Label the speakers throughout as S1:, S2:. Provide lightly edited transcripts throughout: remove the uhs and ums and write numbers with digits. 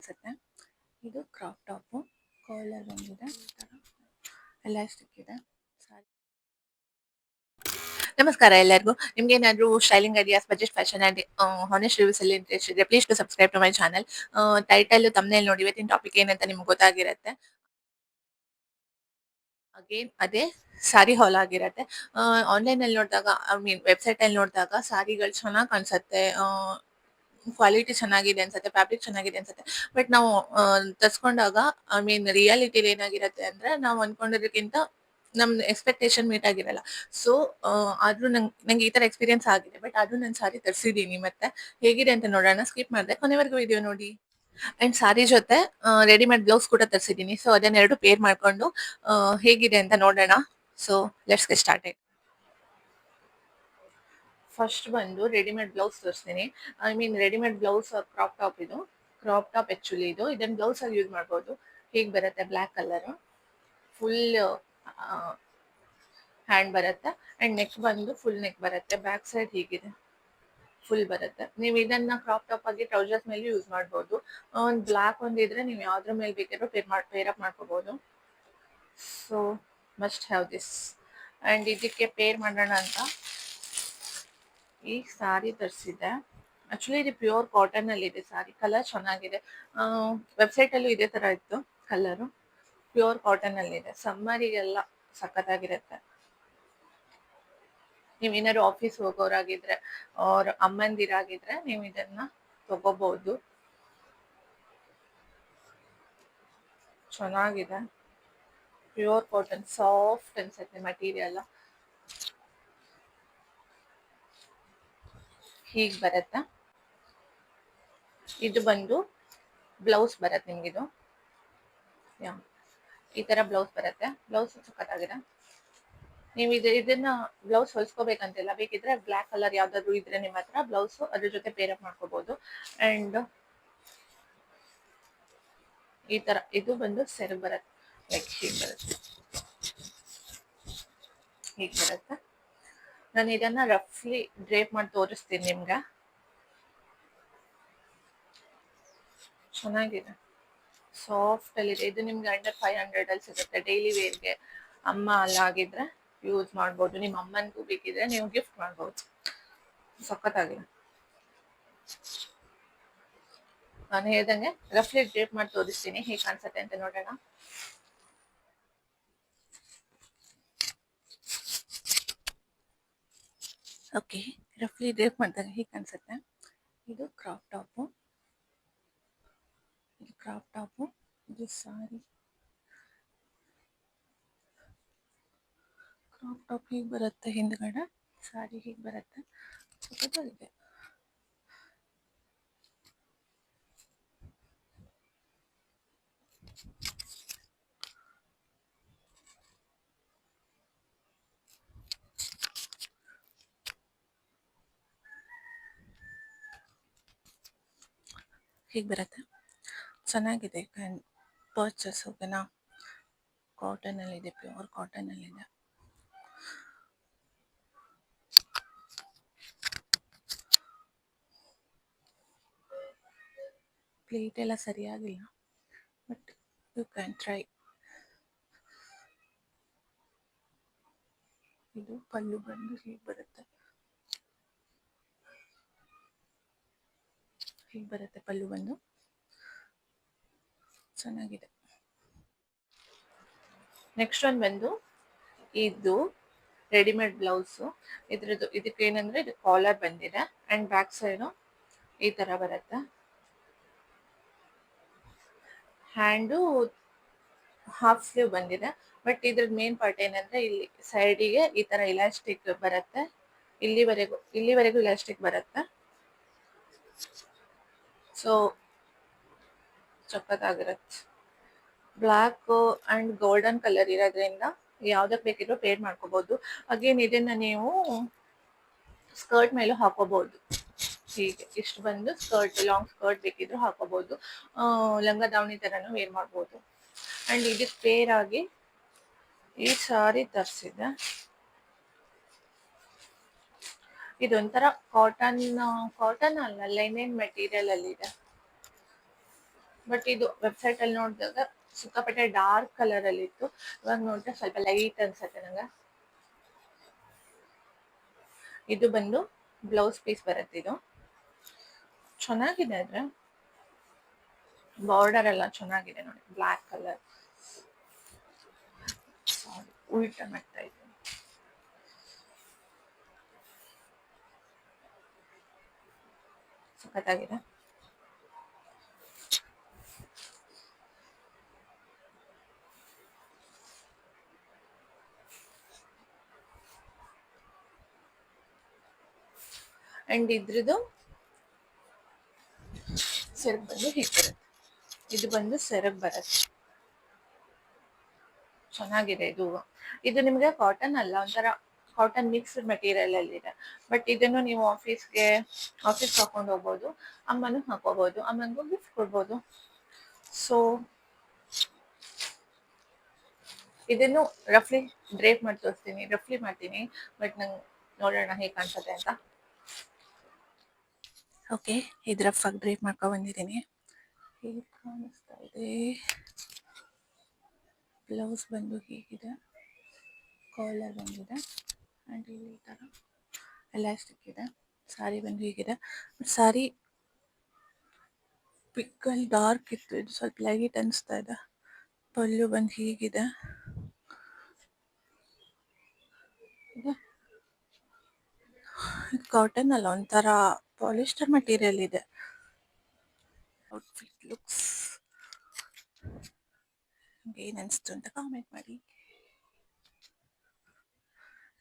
S1: ಅನ್ಸುತ್ತೆ. ಇದು crop top collar ಬಂದಿದೆ, ಎಲಾಸ್ಟಿಕ್ ಇದೆ. ನಮಸ್ಕಾರ ಎಲ್ಲರಿಗೂ. ನಿಮ್ಗೆ ಏನಾದ್ರು styling ideas, budget fashion and honest reviews ಅಲ್ಲಿ ಇಂಟ್ರೆಸ್ಟ್ ಇದ್ರೆ please to subscribe to my channel. Title ತಮ್ಮನೇಲಿ ನೋಡಿ ಇವತ್ತಿನ ಟಾಪಿಕ್ ಏನಂತ ನಿಮ್ಗೆ ಗೊತ್ತಾಗಿರುತ್ತೆ. ಅಗೇನ್ ಅದೇ ಸಾರಿ ಹಾಲ್ ಆಗಿರತ್ತೆ. ಆನ್ಲೈನ್ ಅಲ್ಲಿ ನೋಡಿದಾಗ, ಐ ಮೀನ್ ವೆಬ್ಸೈಟ್ ಅಲ್ಲಿ ನೋಡಿದಾಗ ಸಾರಿಗಳು ಚೆನ್ನಾಗಿ ಕಾಣಿಸುತ್ತೆ, ಕ್ವಾಲಿಟಿ ಚೆನ್ನಾಗಿದೆ ಅನ್ಸುತ್ತೆ, ಫ್ಯಾಬ್ರಿಕ್ ಚೆನ್ನಾಗಿದೆ ಅನ್ಸುತ್ತೆ. ಬಟ್ ನಾವು ತರ್ಸ್ಕೊಂಡಾಗ, ಐ ಮೀನ್ ರಿಯಾಲಿಟಿಲಿ ಏನಾಗಿರುತ್ತೆ ಅಂದ್ರೆ, ನಾವು ಅನ್ಕೊಂಡಿರೋದಕ್ಕಿಂತ ನಮ್ ಎಕ್ಸ್ಪೆಕ್ಟೇಷನ್ ಮೀಟ್ ಆಗಿರಲ್ಲ. ಸೊ ಆದ್ರೂ ನಂಗೆ ಈ ತರ ಎಕ್ಸ್ಪೀರಿಯನ್ಸ್ ಆಗಿದೆ. ಬಟ್ ಆದ್ರೂ ನಾನು ಸಾರಿ ತರಿಸಿದೀನಿ. ಮತ್ತೆ ಹೇಗಿದೆ ಅಂತ ನೋಡೋಣ. ಸ್ಕಿಪ್ ಮಾಡಿದೆ, ಕೊನೆವರೆಗೂ ವಿಡಿಯೋ ನೋಡಿ. ಅಂಡ್ ಸಾರಿ ಜೊತೆ ರೆಡಿಮೇಡ್ ಬ್ಲೌಸ್ ಕೂಡ ತರಿಸಿದೀನಿ. ಸೊ ಅದನ್ನೆರಡು ಪೇರ್ ಮಾಡ್ಕೊಂಡು ಹೇಗಿದೆ ಅಂತ ನೋಡೋಣ. So let's get started. First ಬಂದು ರೆಡಿಮೇಡ್ ಬ್ಲೌಸ್ ತೋರಿಸ್ತೀನಿ. I mean readymade blouse crop top ಇದು. ಕ್ರಾಪ್ ಟಾಪ್ ಆಕ್ಚುಲಿ ಇದನ್ನ ಬ್ಲೌಸ್ ಅಲ್ಲಿ ಯೂಸ್ ಮಾಡ್ಬೋದು. ಹೀಗೆ ಬರುತ್ತೆ, ಬ್ಲ್ಯಾಕ್ ಕಲರ್, ಫುಲ್ ಹ್ಯಾಂಡ್ ಬರುತ್ತೆ. ಅಂಡ್ ನೆಕ್ ಬಂದು ಫುಲ್ ನೆಕ್ ಬರುತ್ತೆ. ಬ್ಯಾಕ್ ಸೈಡ್ ಹೀಗಿದೆ, ಫುಲ್ ಬರುತ್ತೆ. ನೀವು ಇದನ್ನ ಕ್ರಾಪ್ ಟಾಪ್ ಆಗಿ ಟ್ರೌಸರ್ಸ್ ಮೇಲೆ ಯೂಸ್ ಮಾಡ್ಬೋದು. ಒಂದು ಬ್ಲಾಕ್ ಒಂದಿದ್ರೆ ನೀವು ಯಾವ್ದ್ರ ಮೇಲೆ ಬೇಕಾದ್ರೂ ಪೇರ್ ಅಪ್ ಮಾಡ್ಕೋಬಹುದು. So must have this. And ಇದಕ್ಕೆ ಪೇರ್ ಮಾಡೋಣ ಅಂತ ಈ ಸಾರಿ ತರಿಸಿದೆ. ಆಕ್ಚುಲಿ ಇದು ಪ್ಯೂರ್ ಕಾಟನ್ ಅಲ್ಲಿ ಇದೆ ಸಾರಿ. ಕಲರ್ ಚೆನ್ನಾಗಿದೆ. ವೆಬ್ಸೈಟ್ ಅಲ್ಲೂ ಇದೇ ತರ ಇತ್ತು ಕಲರು. ಪ್ಯೂರ್ ಕಾಟನ್ ಅಲ್ಲಿ ಇದೆ. ಸಮ್ಮರಿಗೆಲ್ಲ ಸಖತ್ತಾಗಿರುತ್ತೆ. ನೀವ್ ಏನಾದ್ರು ಆಫೀಸ್ ಹೋಗೋರಾಗಿದ್ರೆ ಅವ್ರ ಅಮ್ಮಂದಿರಾಗಿದ್ರೆ ನೀವು ಇದನ್ನ ತಗೋಬಹುದು. ಚೆನ್ನಾಗಿದೆ. ಪ್ಯೂರ್ ಕಾಟನ್, ಸಾಫ್ಟ್ ಅನ್ಸುತ್ತೆ ಮಟೀರಿಯಲ್. ಹೀಗ್ ಬರುತ್ತೆ. ಇದು ಬಂದು ಬ್ಲೌಸ್ ಬರುತ್ತೆ ನಿಮ್ಗಿದು. ಈ ತರ ಬ್ಲೌಸ್ ಬರುತ್ತೆ. ಬ್ಲೌಸ್ ಸಖತ್ತಾಗಿದೆ. ನೀವು ಇದನ್ನ ಬ್ಲೌಸ್ ಹೊಲ್ಸ್ಕೋಬೇಕಂತಿಲ್ಲ. ಬೇಕಿದ್ರೆ ಬ್ಲಾಕ್ ಕಲರ್ ಯಾವ್ದಾದ್ರು ಇದ್ರೆ ನಿಮ್ಮ ಹತ್ರ ಬ್ಲೌಸ್ ಅದ್ರ ಜೊತೆ ಪೇರ್ ಅಪ್ ಮಾಡ್ಕೋಬಹುದು. ಅಂಡ್ ಈ ತರ ಇದು ಬಂದು ಸೆರಗ್ ಬರುತ್ತೆ. ಲೈಕ್ ಹೀಗ್ ಬರುತ್ತೆ, ಹೀಗ್ ಬರುತ್ತೆ. ನಾನು ಇದನ್ನ ರಫ್ಲಿ ಡ್ರೇಪ್ ಮಾಡಿ ತೋರಿಸ್ತೀನಿ ನಿಮ್ಗೆ. ಚೆನ್ನಾಗಿದೆ, ಸಾಫ್ಟ್ ಅಲ್ಲಿ ಇದೆ. ಇದು ನಿಮ್ಗೆ ಅಂಡರ್ 500 ಅಲ್ಲಿ ಸಿಗುತ್ತೆ. ಡೈಲಿ ವೇರ್ಗೆ ಅಮ್ಮ ಅಲ್ಲಾಗಿದ್ರೆ ಯೂಸ್ ಮಾಡ್ಬೋದು. ನಿಮ್ಮ ಅಮ್ಮನಿಗೂ ಬೇಕಿದ್ರೆ ನೀವು ಗಿಫ್ಟ್ ಮಾಡ್ಬೋದು. ಸಖತ್ತಾಗಿದೆ. ನಾನು ಹೇಳ್ದಂಗೆ ರಫ್ಲಿ ಡ್ರೇಪ್ ಮಾಡಿ ತೋರಿಸ್ತೀನಿ, ಹೇಗೆ ಕಾಣಿಸುತ್ತೆ ಅಂತ ನೋಡೋಣ. ಓಕೆ, ರಫ್ಲಿ ಡ್ರೇಪ್ ಮಾಡಿದಾಗ ಹೇಗೆ ಕಾಣಿಸುತ್ತೆ. ಇದು ಕ್ರಾಪ್ ಟಾಪು, ಇದು ಕ್ರಾಪ್ ಟಾಪು, ಇದು ಸಾರಿ. ಕ್ರಾಪ್ ಟಾಪ್ ಹೀಗೆ ಬರುತ್ತೆ ಹಿಂದ್ಗಡೆ, ಸಾರಿ ಹೀಗೆ ಬರುತ್ತೆ. ಸಖತ್ತಾಗಿದೆ. ಹೀಗೆ ಬರುತ್ತೆ, ಚೆನ್ನಾಗಿದೆ. Can purchase. ಓಕೆನಾ. ಕಾಟನ್ ಅಲ್ಲಿ ಇದೆ, ಪ್ಯೂರ್ ಕಾಟನ್ ಅಲ್ಲಿ ಇದೆ. ಪ್ಲೇಟ್ ಎಲ್ಲ ಸರಿಯಾಗಿಲ್ಲ, ಬಟ್ ಯು ಕ್ಯಾನ್ ಟ್ರೈ. ಇದು ಪಲ್ಲು ಬಂದು ಹೀಗೆ ಬರುತ್ತೆ, ಹೀಗೆ ಬರುತ್ತೆ ಪಲ್ಲು ಬಂದು. ಚೆನ್ನಾಗಿದೆ. ನೆಕ್ಸ್ಟ್ ಒಂದು ಬಂದು ಇದು ರೆಡಿಮೇಡ್ ಬ್ಲೌಸು. ಇದ್ರದ್ದು ಇದಕ್ಕೆ ಏನಂದ್ರೆ ಇದು ಕಾಲರ್ ಬಂದಿದೆ ಅಂಡ್ ಬ್ಯಾಕ್ ಸೈಡು ಈ ತರ ಬರುತ್ತೆ. ಹ್ಯಾಂಡು ಹಾಫ್ ಸ್ಲೀವ್ ಬಂದಿದೆ. ಬಟ್ ಇದ್ರದ್ದು ಮೇನ್ ಪಾರ್ಟ್ ಏನಂದ್ರೆ ಇಲ್ಲಿ ಸೈಡಿಗೆ ಈ ತರ ಇಲಾಸ್ಟಿಕ್ ಬರುತ್ತೆ. ಇಲ್ಲಿವರೆಗೂ ಇಲಾಸ್ಟಿಕ್ ಬರುತ್ತೆ. ಸೊ ಸಖತ್ತಾಗಿರುತ್ತೆ. ಬ್ಲಾಕ್ ಅಂಡ್ ಗೋಲ್ಡನ್ ಕಲರ್ ಇರೋದ್ರಿಂದ ಯಾವ್ದಕ್ ಬೇಕಿದ್ರು ಪೇರ್ ಮಾಡ್ಕೋಬಹುದು. ಅಗೇನ್ ಇದನ್ನ ನೀವು ಸ್ಕರ್ಟ್ ಮೇಲೂ ಹಾಕೋಬಹುದು. ಹೀಗೆ ಇಷ್ಟು ಬಂದು ಸ್ಕರ್ಟ್, ಲಾಂಗ್ ಸ್ಕರ್ಟ್ ಬೇಕಿದ್ರು ಹಾಕೋಬಹುದು. ಲಂಗ ದಾವಣಿ ತರನು ವೇರ್ ಮಾಡ್ಬೋದು. ಅಂಡ್ ಇದಕ್ಕೆ ಪೇರ್ ಆಗಿ ಈ ಸಾರಿ ತರಿಸಿದೆ. ಇದೊಂಥರ ಕಾಟನ್ ಅಲ್ಲ, ಲೈನಿನ್ ಮೆಟೀರಿಯಲ್ ಅಲ್ಲಿ ಇದೆ. ಬಟ್ ಇದು ವೆಬ್ಸೈಟ್ ಅಲ್ಲಿ ನೋಡಿದಾಗ ಸಿಕ್ಕಾಪಟ್ಟೆ ಡಾರ್ಕ್ ಕಲರ್ ಅಲ್ಲಿ ಇತ್ತು. ಇವಾಗ ನೋಡಿದ್ರೆ ಸ್ವಲ್ಪ ಲೈಟ್ ಅನ್ಸುತ್ತೆ ನಂಗೆ. ಇದು ಬಂದು ಬ್ಲೌಸ್ ಪೀಸ್ ಬರುತ್ತೆ. ಇದು ಚೆನ್ನಾಗಿದೆ, ಆದ್ರೆ ಬಾರ್ಡರ್ ಎಲ್ಲ ಚೆನ್ನಾಗಿದೆ ನೋಡಿ, ಬ್ಲ್ಯಾಕ್ ಕಲರ್. ಸಾರಿ, ಉಲ್ಟಾ ಮಾಡ್ತಾ ಇದ್ದೀನಿ. ಸಖತ್ತಾಗಿದೆ. ಅಂಡ್ ಇದ್ರದ್ದು ಸೆರಗ್ ಬಂದು ಹೀಗೆ ಬರುತ್ತೆ. ಇದು ಬಂದು ಸೆರಗ್ ಬರುತ್ತೆ. ಚೆನ್ನಾಗಿದೆ ಇದು. ಇದು ನಿಮ್ಗೆ ಕಾಟನ್ ಅಲ್ಲ, ಒಂಥರ ಕಾಟನ್ ಮಿಕ್ಸ್ಡ್ ಮೆಟೀರಿಯಲ್ ಅಲ್ಲಿ ಇದೆ. ಬಟ್ ಇದನ್ನು ನೀವು ಆಫೀಸ್ ಹಾಕೊಂಡು ಹೋಗ್ಬೋದು, ಅಮ್ಮನೂ ಹಾಕೋಬಹುದು, ಅಮ್ಮನಿಗೂ ಗಿಫ್ಟ್ ಕೊಡ್ಬೋದು. ಸೊ ಇದನ್ನು ರಫ್ಲಿ ಡ್ರೇಪ್ ಮಾಡಿ ತೋರಿಸ್ತೀನಿ, ರಫ್ಲಿ ಮಾಡ್ತೀನಿ. ಬಟ್ ನಂಗೆ ನೋಡೋಣ ಹೇಗೆ ಕಾಣಿಸುತ್ತೆ ಅಂತ. ಓಕೆ, ಇದು ರಫ್ ಆಗಿ ಡ್ರೇಪ್ ಮಾಡ್ಕೊಂಡು ಬಂದಿದ್ದೀನಿ. ಹೇಗೆ ಕಾಣಿಸ್ತಾ ಇದೆ? ಬ್ಲೌಸ್ ಬಂದು ಹೀಗಿದೆ, ಕಾಲರ್ ಬಂದಿದೆ, ಆ್ಯಂಡ್ ಇಲ್ಲಿ ಈ ಥರ ಎಲಾಸ್ಟಿಕ್ ಇದೆ. ಸಾರಿ ಬಂದು ಹೀಗಿದೆ. ಸಾರಿ ಪಿಕ್ಕಲ್ಲಿ ಡಾರ್ಕ್ ಇತ್ತು, ಇದು ಸ್ವಲ್ಪ ಲೈಟ್ ಅನಿಸ್ತಾ ಇದೆ. ಪಲ್ಲು ಬಂದು ಹೀಗಿದೆ. ಇದು ಕಾಟನ್ ಅಲ್ಲ, ಒಂಥರ ಪಾಲಿಸ್ಟರ್ ಮಟೀರಿಯಲ್ ಇದೆ. ಔಟ್ಫಿಟ್ ಲುಕ್ಸ್ ಏನು ಅನಿಸ್ತು ಅಂತ ಕಾಮೆಂಟ್ ಮಾಡಿ.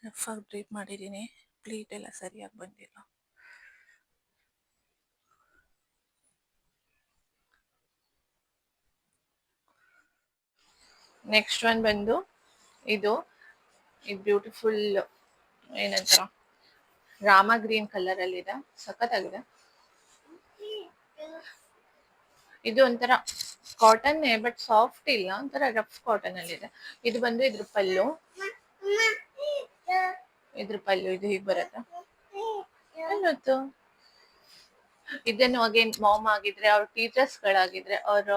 S1: ರಫ್ ಆಗಿ ಡ್ರೇಪ್ ಮಾಡಿದ್ದೀನಿ, ಪ್ಲೀಟ್ ಎಲ್ಲ ಸರಿಯಾಗಿ ಬಂದಿಲ್ಲ. ನೆಕ್ಸ್ಟ್ ಒನ್ ಬಂದು ಇದು ಬ್ಯೂಟಿಫುಲ್ ಏನಂತ ರಾಮ ಗ್ರೀನ್ ಕಲರ್ ಅಲ್ಲಿ ಇದೆ, ಸಖತ್ತಾಗಿದೆ. ಇದು ಒಂಥರ ಕಾಟನ್ ಬಟ್ ಸಾಫ್ಟ್ ಇಲ್ಲ, ಒಂಥರ ರಫ್ ಕಾಟನ್ ಅಲ್ಲಿ ಇದೆ. ಇದು ಬಂದು ಇದ್ರ ಪಲ್ಲು ಇದು ಹೀಗೆ ಬರುತ್ತೆ. ಅನ್ನತ್ತು ಇದನ್ನು ಅಗೇನ್ ಮಾಮ್ ಆಗಿದ್ರೆ, ಅವ್ರ ಟೀಚರ್ಸ್ ಗಳಾಗಿದ್ರೆ, ಅವ್ರ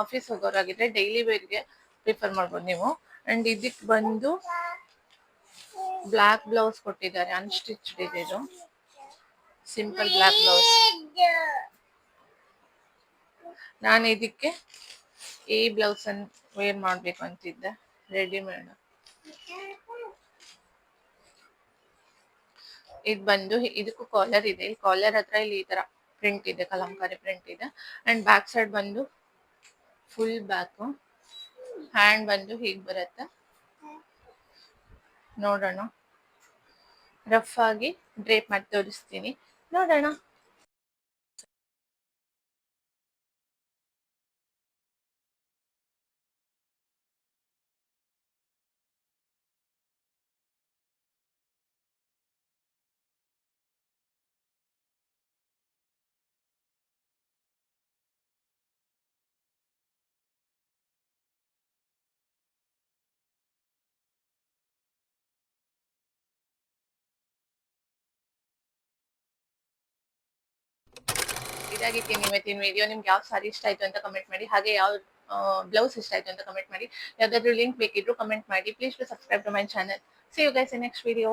S1: ಆಫೀಸ್ ಹೋಗೋರಾಗಿದ್ರೆ ಡೈಲಿ ವೇರ್ಗೆ ಪ್ರಿಫರ್ ಮಾಡ್ಬೋದು ನೀವು. ಅಂಡ್ ಇದಕ್ಕೆ ಬಂದು ಬ್ಲ್ಯಾಕ್ ಬ್ಲೌಸ್ ಕೊಟ್ಟಿದ್ದಾರೆ, ಅನ್ಸ್ಟಿಚ್ಡ್ ಇದೆ. ಇದು ಸಿಂಪಲ್ ಬ್ಲ್ಯಾಕ್ ಬ್ಲೌಸ್. ನಾನು ಇದಕ್ಕೆ ಈ ಬ್ಲೌಸ್ ಅನ್ನು ವೇರ್ ಮಾಡ್ಬೇಕು ಅಂತಿದ್ದೆ, ರೆಡಿಮೇಡ್. ಇದು ಬಂದು ಇದಕ್ಕೂ ಕಾಲರ್ ಇದೆ, ಈ ಕಾಲರ್ ಹತ್ರ ಇಲ್ಲಿ ಈ ತರ ಪ್ರಿಂಟ್ ಇದೆ, ಕಲಂಕಾರಿ ಪ್ರಿಂಟ್ ಇದೆ. ಅಂಡ್ ಬ್ಯಾಕ್ ಸೈಡ್ ಬಂದು ಫುಲ್ ಬ್ಯಾಕ್, ಹ್ಯಾಂಡ್ ಬಂದು ಹೀಗೆ ಬರುತ್ತೆ. ನೋಡೋಣ, ರಫ್ ಆಗಿ ಡ್ರೇಪ್ ಮಾಡಿ ತೋರಿಸ್ತೀನಿ, ನೋಡೋಣ. ಇದಾಗಿತ್ತು ಇವತ್ತಿನ ವಿಡಿಯೋ. ನಿಮ್ಗೆ ಯಾವ ಸಾರಿ ಇಷ್ಟ ಆಯ್ತು ಅಂತ ಕಮೆಂಟ್ ಮಾಡಿ, ಹಾಗೆ ಯಾವ ಬ್ಲೌಸ್ ಇಷ್ಟ ಆಯ್ತು ಅಂತ ಕಮೆಂಟ್ ಮಾಡಿ. ಯಾವ್ದಾದ್ರು ಲಿಂಕ್ ಬೇಕಿದ್ರು ಕಮೆಂಟ್ ಮಾಡಿ. Please to subscribe to my channel. See you guys in next video.